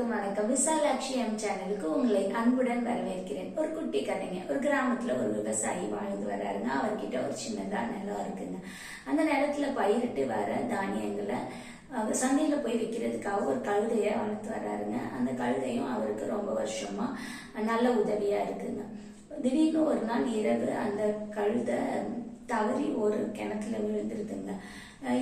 அனைவருக்கும் வணக்கம். விசாலாட்சி எம் சேனலுக்கு உங்களை அன்புடன் வரவேற்கிறேன். ஒரு குட்டி கதைங்க. ஒரு கிராமத்துல ஒரு விவசாயி வாழ்ந்து வர்றாருங்க. அவர்கிட்ட ஒரு சின்னதா நிலம் இருக்குங்க. அந்த நிலத்துல பயிரிட்டு வர தானியங்களை சந்தையில போய் விற்கிறதுக்காக ஒரு கழுதைய வளர்த்து வர்றாருங்க. அந்த கழுதையும் அவருக்கு ரொம்ப வருஷமா நல்ல உதவியா இருக்குங்க. திடீர்னு ஒரு நாள் இரவு அந்த கழுதை தவறி ஒரு கிணத்துல விழுந்துருதுங்க.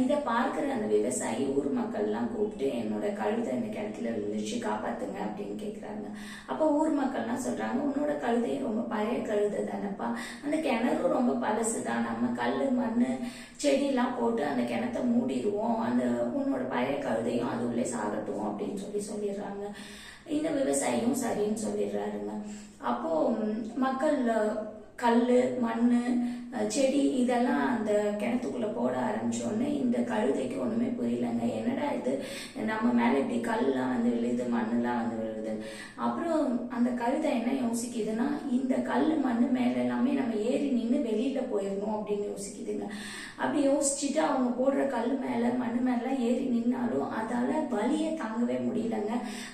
இதை பார்க்குற அந்த விவசாயி ஊர் மக்கள்லாம் கூப்பிட்டு என்னோட கழுதை இந்த கிணத்துல விழுந்துச்சு, காப்பாத்துங்க அப்படின்னு கேட்குறாங்க. அப்போ ஊர் மக்கள்லாம் சொல்றாங்க, உன்னோட கழுதை ரொம்ப பழைய கழுதை தானப்பா, அந்த கிணறும் ரொம்ப பழசு தான், நம்ம கல் மண் செடியெல்லாம் போட்டு அந்த கிணத்த மூடிடுவோம், அந்த உன்னோட பழைய கழுதையும் அது உள்ளே சாகட்டும் அப்படின்னு சொல்லிடுறாங்க. இந்த விவசாயியும் சரின்னு சொல்லிடுறாருங்க. அப்போ மக்கள் கல் மண் செடி இதெல்லாம் அந்த கிணத்துக்குள்ள போட ஆரம்பிச்சோடனே இந்த கழுதைக்கு ஒண்ணுமே புரியலங்க. என்னடா இது, நம்ம மேல இப்படி கல்லாம் வந்து விழுது, மண்ணெல்லாம் வந்து விழுது. அப்புறம் அந்த கழுதை என்ன யோசிக்குதுன்னா, இந்த கல் மண் மேல எல்லாமே நம்ம ஏறி நின்று வெளியில போயிடணும் அப்படின்னு யோசிக்குதுங்க. அப்படி யோசிச்சுட்டு அவங்க போடுற கல் மேல மண் மேல ஏறி நின்னாலும் அதால வலியை தாங்கவே முடியலங்க.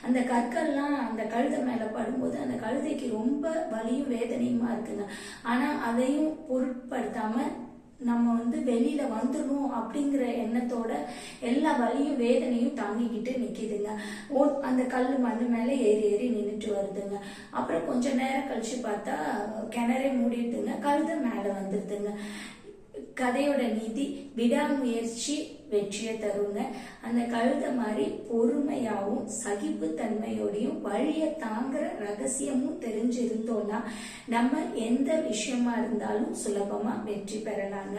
அந்த கற்கள்லாம் அந்த கழுதை மேல படும்போது அந்த கழுதைக்கு ரொம்ப வலியும் வேதனையுமா இருக்குங்க. ஆனா அதையும் பொருட்படுத்தாம நம்ம வந்து வெளியில வந்துடணும் அப்படிங்கிற எண்ணத்தோட எல்லா வலியும் வேதனையும் தாங்கிக்கிட்டு நிக்குதுங்க. அந்த கல் மண்ணு மேல ஏறி ஏறி நின்றுட்டு வருதுங்க. அப்புறம் கொஞ்ச நேரம் கழிச்சு பார்த்தா கிணறே மூடிடுதுங்க, கழுதை மேல வந்துடுதுங்க. கதையோட நீதி, விடாமுயற்சி வெற்றியை தருங்க. அந்த கழுதை மாதிரி பொறுமையாவும் சகிப்பு தன்மையோடையும் வழிய தாங்குற ரகசியமும் தெரிஞ்சிருந்தோம்னா நம்ம எந்த விஷயமா இருந்தாலும் சுலபமா வெற்றி பெறலாங்க.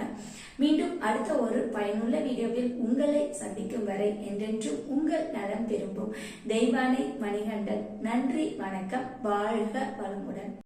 மீண்டும் அடுத்த ஒரு பயனுள்ள வீடியோவில் உங்களை சந்திக்கும் வரை என்றென்றும் உங்கள் நலம் விரும்பும் தெய்வானை மணிகண்டன். நன்றி, வணக்கம், வாழ்க வளமுடன்.